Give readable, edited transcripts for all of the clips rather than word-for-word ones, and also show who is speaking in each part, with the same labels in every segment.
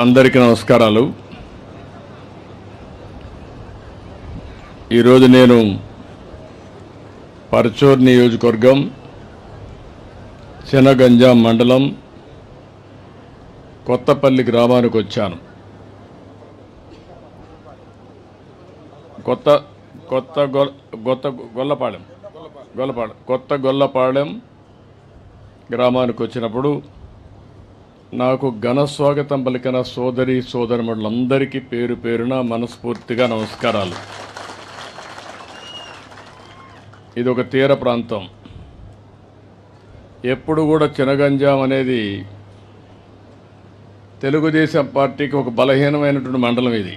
Speaker 1: అందరికీ నమస్కారాలు. ఈరోజు నేను పర్చూర్ నియోజకవర్గం చినగంజాం మండలం కొత్తపల్లి గ్రామానికి వచ్చాను. కొత్త గొల్లపాలెం గ్రామానికి వచ్చినప్పుడు నాకు ఘన స్వాగతం పలికిన సోదరిమణులందరికీ పేరు పేరున మనస్ఫూర్తిగా నమస్కారాలు. ఇది ఒక తీర ప్రాంతం. ఎప్పుడు కూడా చినగంజాం అనేది తెలుగుదేశం పార్టీకి ఒక బలహీనమైనటువంటి మండలం. ఇది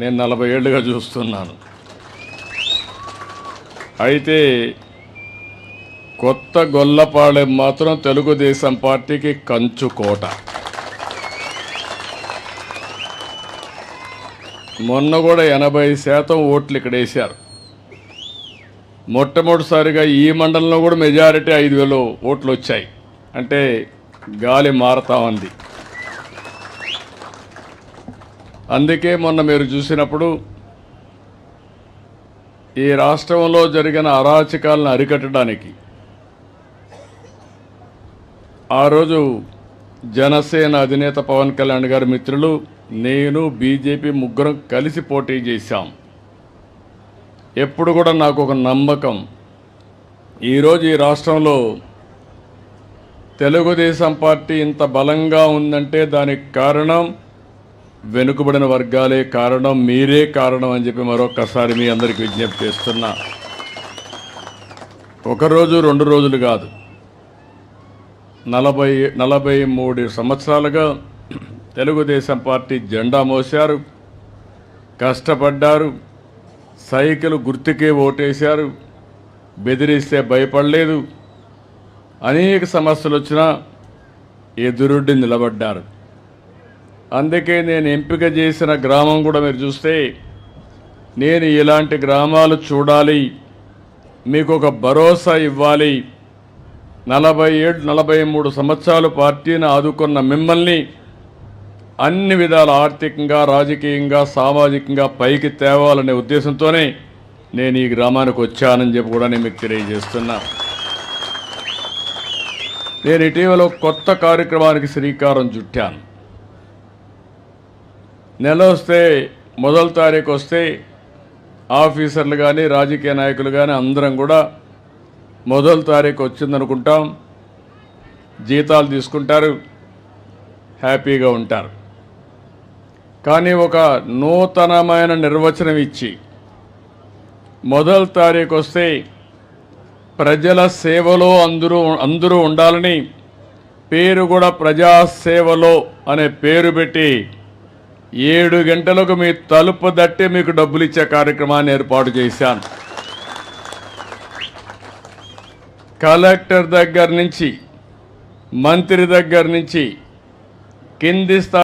Speaker 1: నేను 40 ఏళ్ళుగా చూస్తున్నాను. అయితే కొత్త గొల్లపాలెం మాత్రం తెలుగుదేశం పార్టీకి కంచుకోట. మొన్న కూడా 80% ఓట్లు ఇక్కడ వేశారు. మొట్టమొదటిసారిగా ఈ మండలంలో కూడా మెజారిటీ 5,000 ఓట్లు వచ్చాయి. అంటే గాలి మారతా ఉంది. అందుకే మొన్న మీరు చూసినప్పుడు ఈ రాష్ట్రంలో జరిగిన అరాచకాలను అరికట్టడానికి ఆ రోజు జనసేన అధినేత పవన్ కళ్యాణ్ గారి మిత్రులు, నేను, బీజేపీ ముగ్గురం కలిసి పోటీ చేశాం. ఎప్పుడు కూడా నాకు ఒక నమ్మకం, ఈరోజు ఈ రాష్ట్రంలో తెలుగుదేశం పార్టీ ఇంత బలంగా ఉందంటే దానికి కారణం వెనుకబడిన వర్గాలే కారణం, మీరే కారణం అని చెప్పి మరొకసారి మీ అందరికీ విజ్ఞప్తి చేస్తున్నా. ఒకరోజు 2 రోజులు కాదు, 43 సంవత్సరాలుగా తెలుగుదేశం పార్టీ జెండా మోశారు, కష్టపడ్డారు, సైకిల్ గుర్తుకే ఓటేశారు, బెదిరిస్తే భయపడలేదు. అనేక సమస్యలు వచ్చినా ఎదురుడ్డి నిలబడ్డారు. అందుకే నేను ఎంపిక చేసిన గ్రామం కూడా మీరు చూస్తే, నేను ఇలాంటి గ్రామాలు చూడాలి, మీకు ఒక భరోసా ఇవ్వాలి. 43 సంవత్సరాలు పార్టీని ఆదుకున్న మిమ్మల్ని అన్ని విధాల ఆర్థికంగా, రాజకీయంగా, సామాజికంగా పైకి తేవాలనే ఉద్దేశంతోనే నేను ఈ గ్రామానికి వచ్చానని చెప్పి కూడా నేను మీకు తెలియజేస్తున్నా. నేను ఇటీవల కొత్త కార్యక్రమానికి శ్రీకారం చుట్టాను. నెల వస్తే, మొదటి తారీఖు వస్తే ఆఫీసర్లు కానీ, రాజకీయ నాయకులు కానీ అందరం కూడా మొదటి తారీఖు వచ్చిందనుకుంటాం, జీతాలు తీసుకుంటారు, హ్యాపీగా ఉంటారు. కానీ ఒక నూతనమైన నిర్వచనం ఇచ్చి మొదటి తారీఖు వస్తే ప్రజల సేవలో అందరూ ఉండాలని పేరు కూడా ప్రజాసేవలో అనే పేరు పెట్టి 7 గంటలకు మీ తలుపు దట్టి మీకు డబ్బులు ఇచ్చే కార్యక్రమాన్ని ఏర్పాటు చేశాను. కలెక్టర్ దగ్గర నుంచి, మంత్రి దగ్గర నుంచి కింది స్థాయి